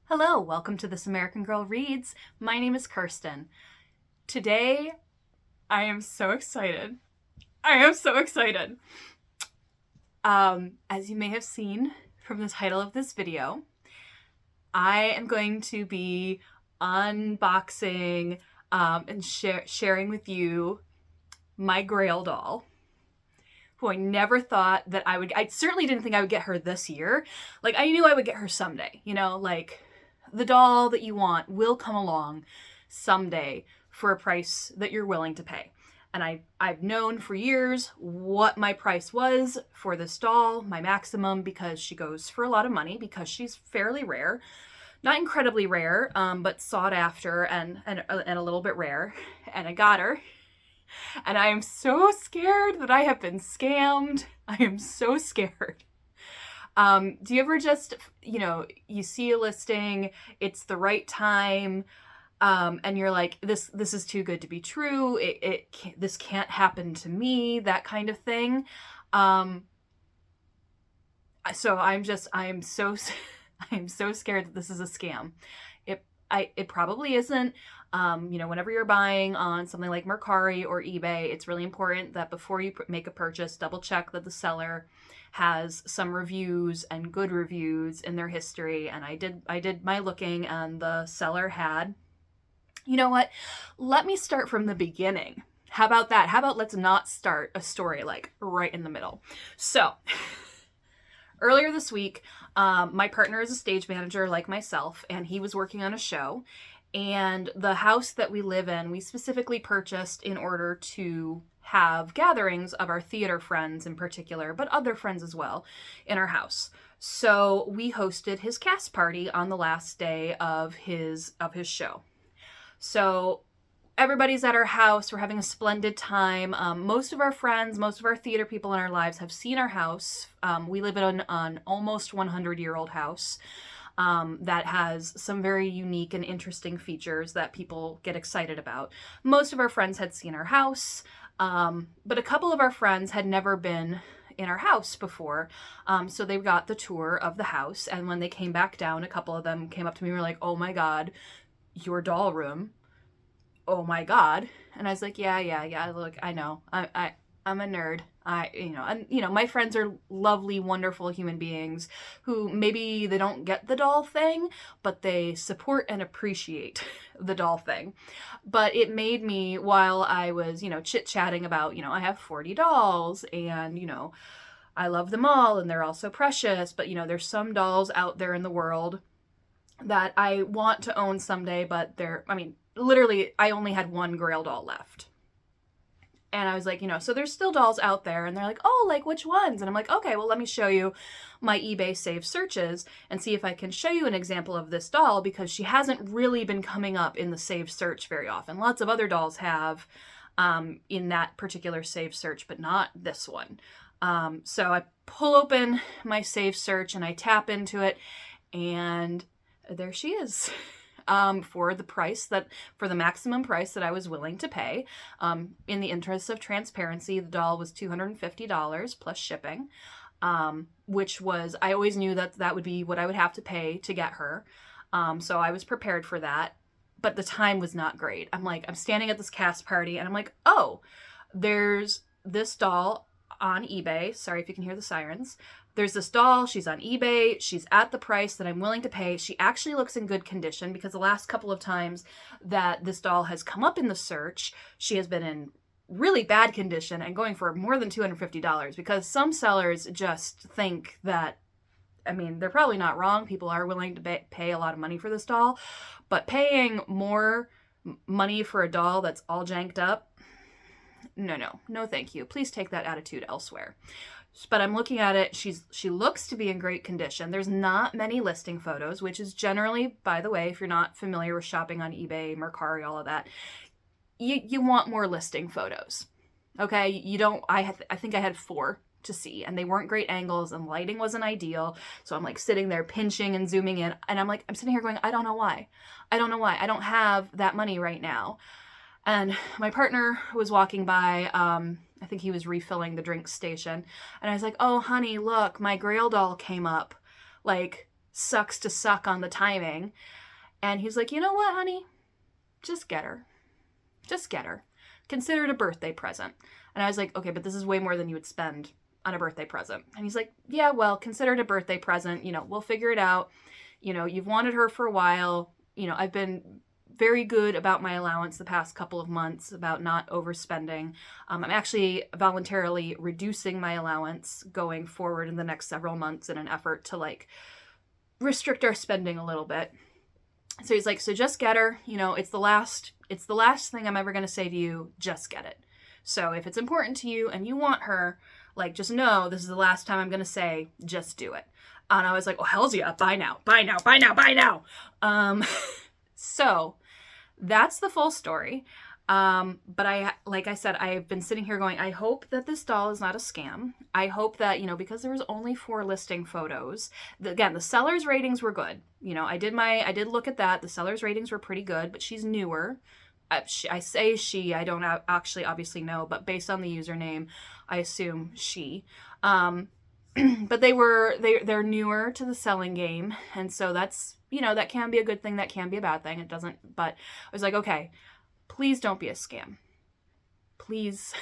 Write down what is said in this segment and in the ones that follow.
Hello, welcome to This American Girl Reads. My name is Kirsten. Today, I am so excited. As you may have seen from the title of this video, I am going to be unboxing and sharing with you my Grail doll, who I never thought that I certainly didn't think I would get her this year. Like, I knew I would get her someday, like the doll that you want will come along someday for a price that you're willing to pay. And I've known for years what my price was for this doll, my maximum, because she goes for a lot of money, because she's fairly rare. Not incredibly rare, but sought after and a little bit rare. And I got her. And I am so scared that I have been scammed. I am so scared. Do you ever just, you see a listing, it's the right time, and you're like, this is too good to be true. This can't happen to me, that kind of thing. So I am so scared that this is a scam. It probably isn't. Whenever you're buying on something like Mercari or eBay, it's really important that before you make a purchase, double check that the seller has some reviews and good reviews in their history. And I did my looking, and the seller had, you know what? Let me start from the beginning. How about that? How about let's not start a story like right in the middle. So earlier this week, my partner is a stage manager like myself, and he was working on a show. And the house that we live in, we specifically purchased in order to have gatherings of our theater friends in particular, but other friends as well, in our house. So we hosted his cast party on the last day of his show. So everybody's at our house. We're having a splendid time. Most of our friends, most of our theater people in our lives have seen our house. We live in an almost 100-year-old house that has some very unique and interesting features that people get excited about. Most of our friends had seen our house, but a couple of our friends had never been in our house before. So they got the tour of the house, and when they came back down, a couple of them came up to me and were like, "Oh my God, your doll room. Oh my God." And I was like, yeah, look, I know. I'm a nerd. My friends are lovely, wonderful human beings who maybe they don't get the doll thing, but they support and appreciate the doll thing. But it made me, while I was, chit-chatting about, I have 40 dolls and, I love them all and they're all so precious, but, there's some dolls out there in the world that I want to own someday, but literally, I only had one Grail doll left. And I was like, so there's still dolls out there. And they're like, oh, like which ones? And I'm like, okay, well, let me show you my eBay saved searches and see if I can show you an example of this doll, because she hasn't really been coming up in the saved search very often. Lots of other dolls have in that particular saved search, but not this one. So I pull open my saved search and I tap into it, and there she is. For the maximum price that I was willing to pay. In the interest of transparency, the doll was $250 plus shipping, which was, I always knew that would be what I would have to pay to get her. So I was prepared for that, but the time was not great. I'm standing at this cast party and I'm like, oh, there's this doll on eBay. Sorry if you can hear the sirens. There's this doll, she's on eBay, she's at the price that I'm willing to pay. She actually looks in good condition, because the last couple of times that this doll has come up in the search, she has been in really bad condition and going for more than $250, because some sellers just think that, they're probably not wrong. People are willing to pay a lot of money for this doll, but paying more money for a doll that's all janked up, no thank you. Please take that attitude elsewhere. But I'm looking at it. She looks to be in great condition. There's not many listing photos, which is generally, by the way, if you're not familiar with shopping on eBay, Mercari, all of that, you want more listing photos. Okay? You don't. I think I had 4 to see, and they weren't great angles, and lighting wasn't ideal. So I'm sitting there pinching and zooming in, and I'm sitting here going, I don't know why. I don't have that money right now. And my partner was walking by, I think he was refilling the drink station. And I was like, oh, honey, look, my Grail doll came up. sucks to suck on the timing. And he's like, you know what, honey? Just get her. Just get her. Consider it a birthday present. And I was like, okay, but this is way more than you would spend on a birthday present. And he's like, yeah, well, consider it a birthday present. You know, we'll figure it out. You know, you've wanted her for a while. You know, I've been very good about my allowance the past couple of months, about not overspending. I'm actually voluntarily reducing my allowance going forward in the next several months in an effort to like restrict our spending a little bit. So he's like, so just get her. You know, it's the last thing I'm ever going to say to you. Just get it. So if it's important to you and you want her, like, just know this is the last time I'm going to say, just do it. And I was like, oh, hell's yeah. Buy now. Buy now. Buy now. Buy now. So that's the full story. But like I said, I've been sitting here going, I hope that this doll is not a scam. I hope that, you know, because there was only 4 listing photos, again, the seller's ratings were good. You know, I did look at that. The seller's ratings were pretty good, but she's newer. I say she, I don't actually obviously know, but based on the username, I assume she. But they're newer to the selling game. And so that's, you know, that can be a good thing. That can be a bad thing. It doesn't, but I was like, okay, please don't be a scam. Please,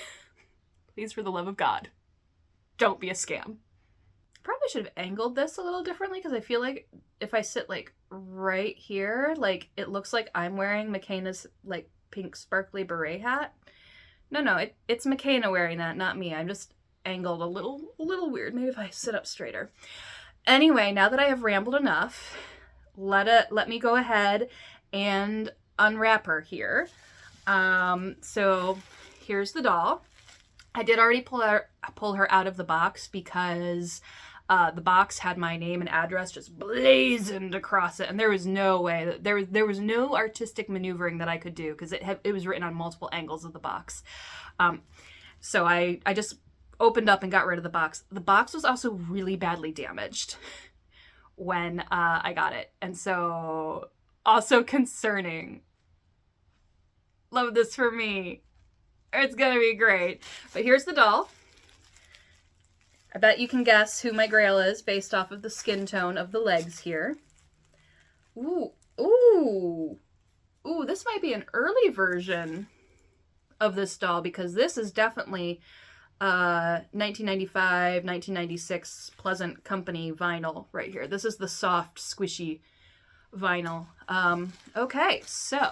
please, for the love of God, don't be a scam. Probably should have angled this a little differently because I feel like if I sit like right here, like it looks like I'm wearing McKenna's like pink sparkly beret hat. No, it's McKenna wearing that, not me. I'm just angled a little weird. Maybe if I sit up straighter. Anyway, now that I have rambled enough, let me go ahead and unwrap her here. So here's the doll. I did already pull her out of the box because the box had my name and address just blazoned across it, and there was no way that there was no artistic maneuvering that I could do because it was written on multiple angles of the box. So I just opened up and got rid of the box. The box was also really badly damaged when I got it, and so also concerning. Love this for me. It's gonna be great. But here's the doll. I bet you can guess who my Grail is based off of the skin tone of the legs here. Ooh, this might be an early version of this doll because this is definitely 1995, 1996 Pleasant Company vinyl right here. This is the soft, squishy vinyl. Okay, so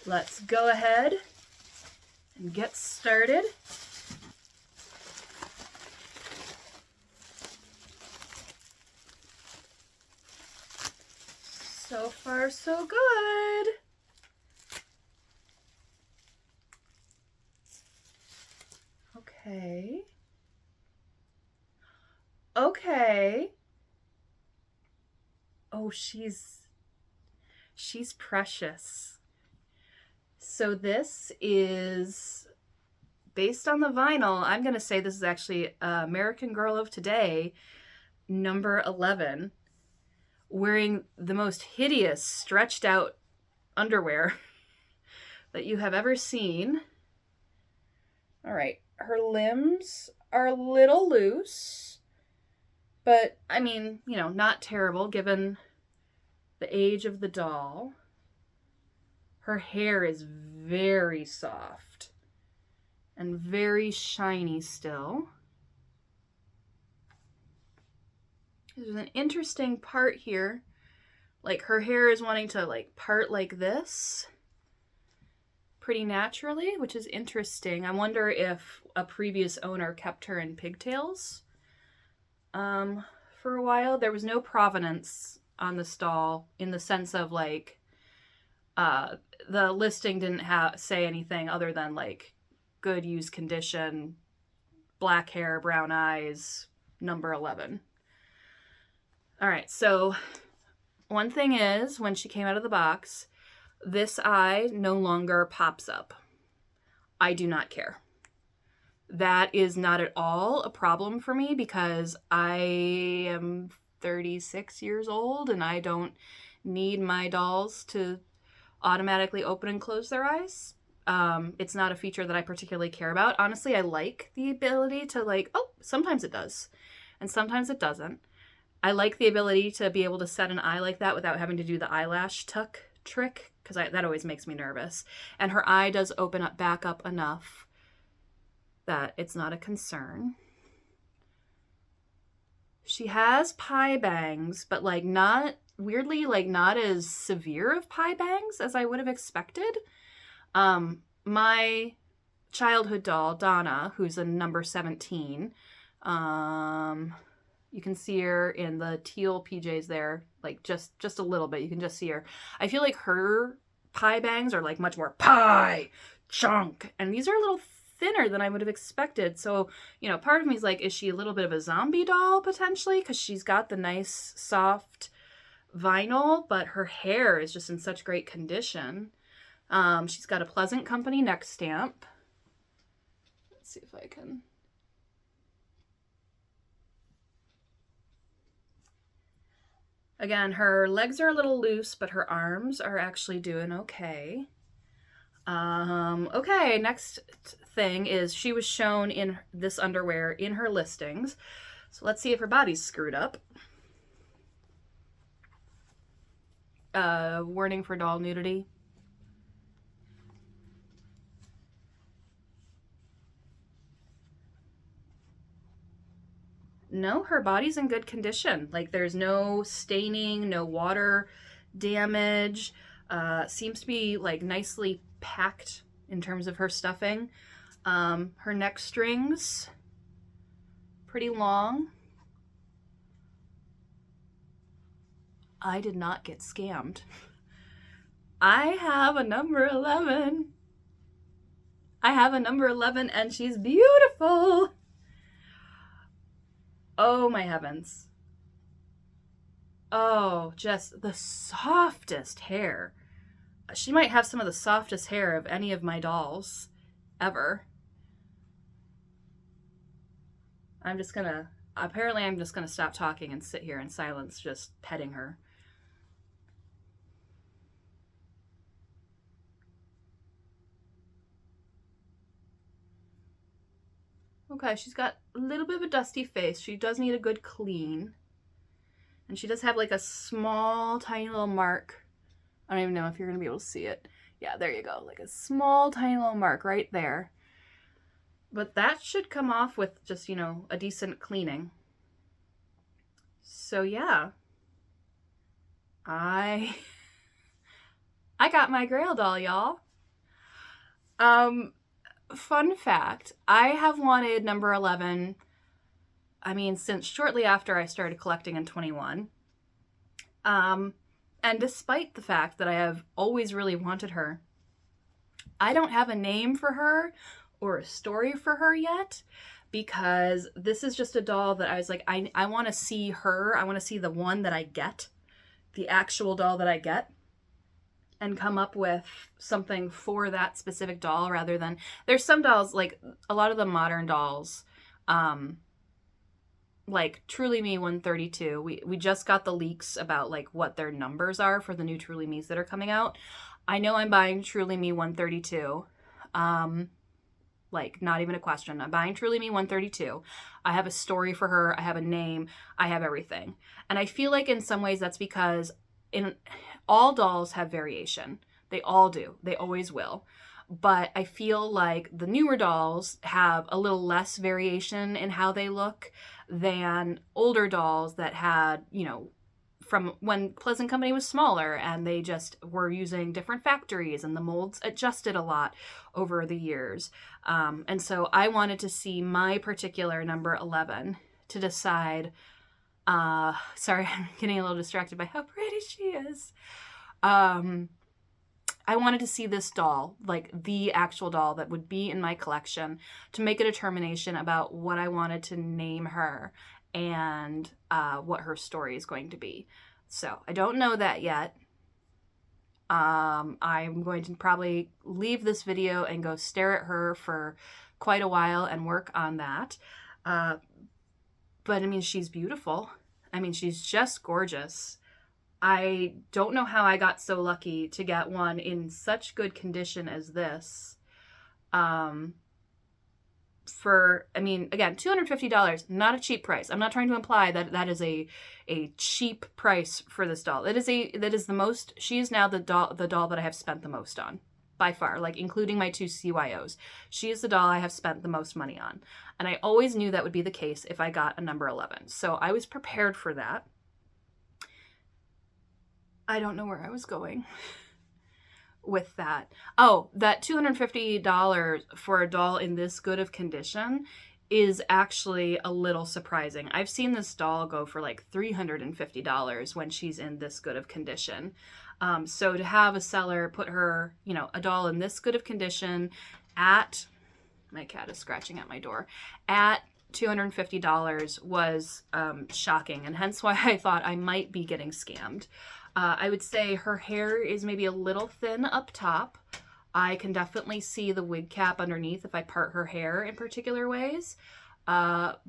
let's go ahead and get started. So far, so good. Okay. Oh, she's precious. So this is based on the vinyl. I'm going to say this is actually American Girl of Today, number 11, wearing the most hideous stretched out underwear that you have ever seen. All right, her limbs are a little loose, but I mean, you know, not terrible given the age of the doll. Her hair is very soft and very shiny still. There's an interesting part here. Like her hair is wanting to like part like this pretty naturally, which is interesting. I wonder if a previous owner kept her in pigtails for a while. There was no provenance on the doll in the sense of like the listing didn't say anything other than like good use condition, black hair, brown eyes, number 11. All right, so one thing is, when she came out of the box, this eye no longer pops up. I do not care. That is not at all a problem for me because I am 36 years old and I don't need my dolls to automatically open and close their eyes. It's not a feature that I particularly care about. Honestly, I like the ability to like, oh, sometimes it does and sometimes it doesn't. I like the ability to be able to set an eye like that without having to do the eyelash tuck trick, because that always makes me nervous. And her eye does open up back up enough that it's not a concern. She has pie bangs, but like not, weirdly, like not as severe of pie bangs as I would have expected. My childhood doll, Donna, who's a number 17, you can see her in the teal PJs there, like just a little bit. You can just see her. I feel like her pie bangs are like much more pie chunk, and these are a little thinner than I would have expected. So, you know, part of me is like, is she a little bit of a zombie doll potentially? Because she's got the nice soft vinyl, but her hair is just in such great condition. She's got a Pleasant Company neck stamp. Let's see if I can. Again, her legs are a little loose, but her arms are actually doing okay. Okay, next thing is she was shown in this underwear in her listings. So let's see if her body's screwed up. Warning for doll nudity. No, her body's in good condition. Like there's no staining, no water damage. Seems to be like nicely packed in terms of her stuffing. Her neck strings, pretty long. I did not get scammed. I have a number 11. I have a number 11 and she's beautiful. Oh my heavens. Oh, just the softest hair. She might have some of the softest hair of any of my dolls ever. Apparently I'm just gonna stop talking and sit here in silence, just petting her. Okay, she's got a little bit of a dusty face. She does need a good clean. And she does have like a small, tiny little mark. I don't even know if you're going to be able to see it. Yeah, there you go. Like a small, tiny little mark right there. But that should come off with just, you know, a decent cleaning. So yeah. I got my Grail doll, y'all. Fun fact, I have wanted number 11, I mean, since shortly after I started collecting in 21. And despite the fact that I have always really wanted her, I don't have a name for her or a story for her yet, because this is just a doll that I was like, I want to see her. I want to see the one that I get, the actual doll that I get, and come up with something for that specific doll rather than, there's some dolls, like a lot of the modern dolls, like Truly Me 132, we just got the leaks about like what their numbers are for the new Truly Me's that are coming out. I know I'm buying Truly Me 132. Like not even a question. I'm buying Truly Me 132. I have a story for her. I have a name. I have everything. And I feel like in some ways that's because all dolls have variation. They all do. They always will. But I feel like the newer dolls have a little less variation in how they look than older dolls that had, you know, from when Pleasant Company was smaller and they just were using different factories and the molds adjusted a lot over the years. And so I wanted to see my particular number 11 to decide, sorry, I'm getting a little distracted by how pretty she is. I wanted to see this doll, like the actual doll that would be in my collection, to make a determination about what I wanted to name her and what her story is going to be. So I don't know that yet. I'm going to probably leave this video and go stare at her for quite a while and work on that. But I mean, she's beautiful. I mean, she's just gorgeous. I don't know how I got so lucky to get one in such good condition as this. for, I mean, again, $250, not a cheap price. I'm not trying to imply that that is a cheap price for this doll. That is the most, she is now the doll that I have spent the most on, by far, like including my 2 CYOs. She is the doll I have spent the most money on. And I always knew that would be the case if I got a number 11. So I was prepared for that. I don't know where I was going with that. Oh, that $250 for a doll in this good of condition is actually a little surprising. I've seen this doll go for like $350 when she's in this good of condition. So to have a seller put her, you know, a doll in this good of condition at, my cat is scratching at my door, at $250 was shocking, and hence why I thought I might be getting scammed. I would say her hair is maybe a little thin up top. I can definitely see the wig cap underneath if I part her hair in particular ways. But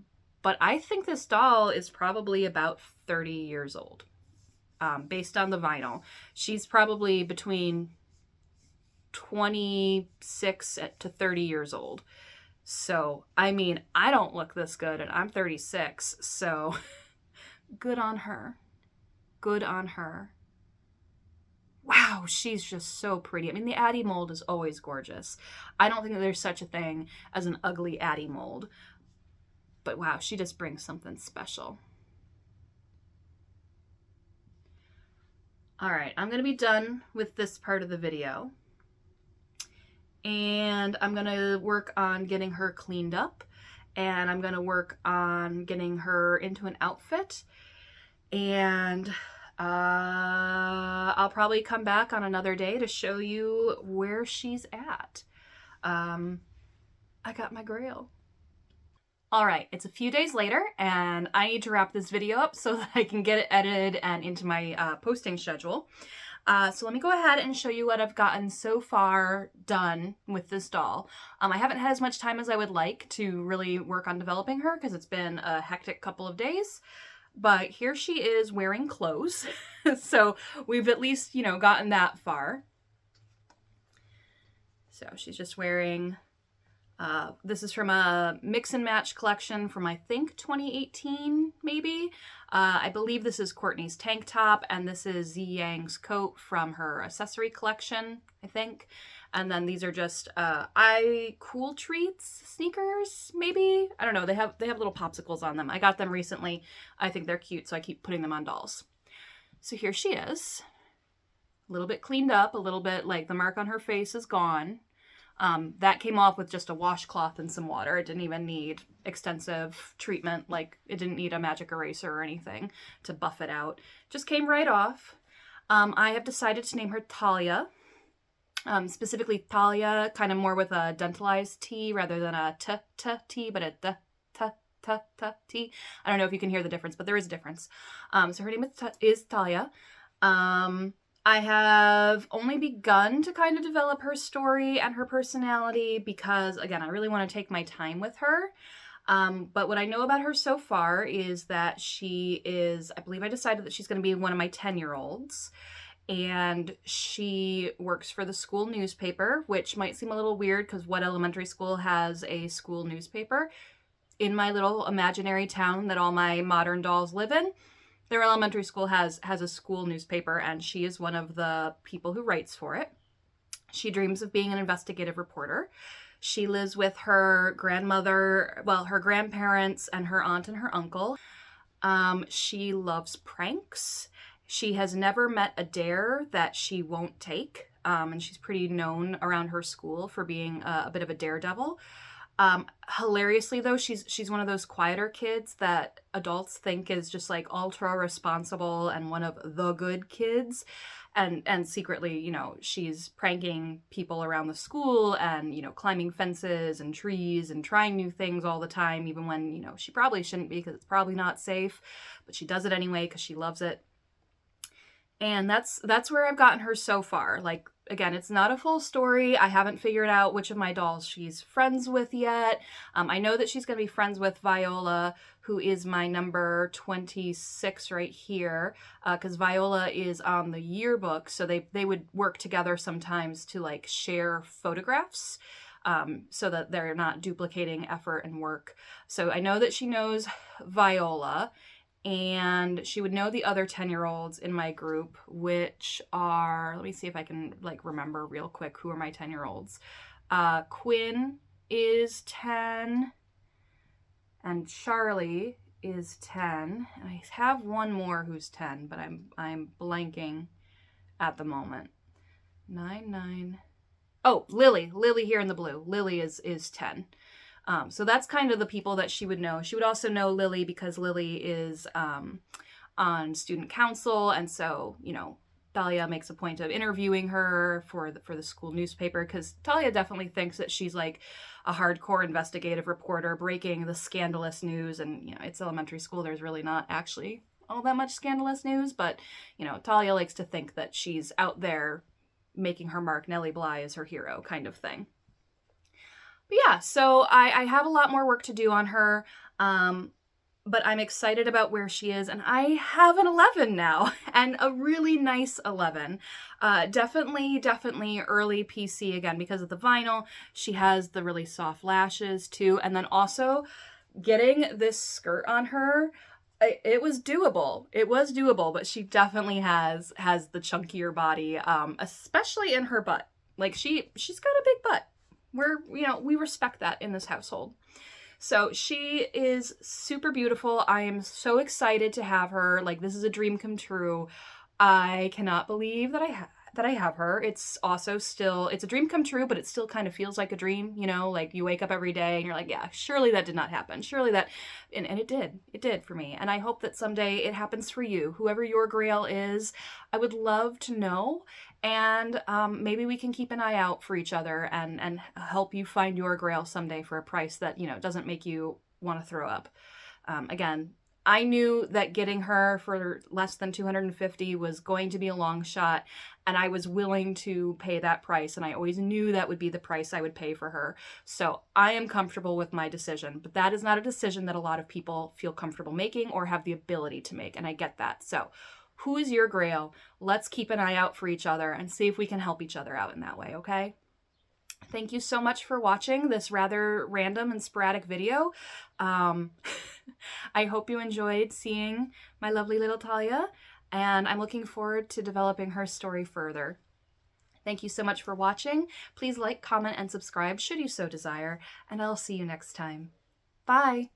I think this doll is probably about 30 years old, based on the vinyl. She's probably between 26 to 30 years old. So, I mean, I don't look this good, and I'm 36, so good on her. Good on her. Wow, she's just so pretty. I mean, the Addie mold is always gorgeous. I don't think that there's such a thing as an ugly Addie mold. But wow, she just brings something special. All right, I'm going to be done with this part of the video. And I'm going to work on getting her cleaned up. And I'm going to work on getting her into an outfit. And I'll probably come back on another day to show you where she's at. I got my grail. All right, it's a few days later, and I need to wrap this video up so that I can get it edited and into my posting schedule. So let me go ahead and show you what I've gotten so far done with this doll. I haven't had as much time as I would like to really work on developing her because it's been a hectic couple of days. But here she is wearing clothes. So we've at least, you know, gotten that far. So she's just wearing, this is from a mix and match collection from, I think, 2018, maybe. I believe this is Courtney's tank top, and this is Z Yang's coat from her accessory collection, I think. And then these are just Cool Treats sneakers, maybe? I don't know. They have little popsicles on them. I got them recently. I think they're cute, so I keep putting them on dolls. So here she is. A little bit cleaned up, a little bit like the mark on her face is gone. That came off with just a washcloth and some water. It didn't even need extensive treatment, like it didn't need a magic eraser or anything to buff it out. Just came right off. I have decided to name her Talia. Specifically Talia, kind of more with a dentalized T rather than a T, but a T. I don't know if you can hear the difference, but there is a difference. So her name is Talia. I have only begun to kind of develop her story and her personality because, again, I really want to take my time with her. But what I know about her so far is that she is, I believe I decided that she's going to be one of my 10-year-olds. And she works for the school newspaper, which might seem a little weird because what elementary school has a school newspaper? In my little imaginary town that all my modern dolls live in, their elementary school has a school newspaper, and she is one of the people who writes for it. She dreams of being an investigative reporter. She lives with her grandmother, well, her grandparents and her aunt and her uncle. She loves pranks. She has never met a dare that she won't take, and she's pretty known around her school for being a bit of a daredevil. Hilariously, though, she's one of those quieter kids that adults think is just like ultra responsible and one of the good kids. And secretly, you know, she's pranking people around the school and, you know, climbing fences and trees and trying new things all the time, even when, you know, she probably shouldn't be because it's probably not safe. But she does it anyway because she loves it. And that's where I've gotten her so far. Like, again, it's not a full story. I haven't figured out which of my dolls she's friends with yet. I know that she's going to be friends with Viola, who is my number 26 right here, because Viola is on the yearbook, so they would work together sometimes to, like, share photographs. so that they're not duplicating effort and work. So I know that she knows Viola, and she would know the other 10-year-olds in my group, which are, let me see if I can like remember real quick who are my 10-year-olds. Quinn is 10, and Charlie is 10. And I have one more who's 10, but I'm blanking at the moment. 9, 9. Oh, Lily here in the blue. Lily is 10. So that's kind of the people that she would know. She would also know Lily because Lily is on student council, and so, you know, Talia makes a point of interviewing her for the school newspaper, because Talia definitely thinks that she's like a hardcore investigative reporter breaking the scandalous news, and, you know, it's elementary school. There's really not actually all that much scandalous news, but, you know, Talia likes to think that she's out there making her mark. Nellie Bly is her hero kind of thing. But yeah, so I have a lot more work to do on her, but I'm excited about where she is, and I have an 11 now, and a really nice 11. Definitely early PC again because of the vinyl. She has the really soft lashes too, and then also getting this skirt on her, it was doable. It was doable, but she definitely has the chunkier body, especially in her butt. Like she's got a big butt. We respect that in this household. So she is super beautiful. I am so excited to have her. Like, this is a dream come true. I cannot believe that I have her. It's also still, it's a dream come true, but it still kind of feels like a dream, you know, like you wake up every day and you're like, yeah, surely that did not happen. Surely that, and it did for me. And I hope that someday it happens for you, whoever your grail is. I would love to know. And maybe we can keep an eye out for each other and help you find your grail someday for a price that, you know, doesn't make you want to throw up. Again, I knew that getting her for less than $250 was going to be a long shot, and I was willing to pay that price, and I always knew that would be the price I would pay for her. So I am comfortable with my decision, but that is not a decision that a lot of people feel comfortable making or have the ability to make, and I get that. So who is your grail? Let's keep an eye out for each other and see if we can help each other out in that way, okay? Thank you so much for watching this rather random and sporadic video. I hope you enjoyed seeing my lovely little Talia, and I'm looking forward to developing her story further. Thank you so much for watching. Please like, comment, and subscribe should you so desire, and I'll see you next time. Bye!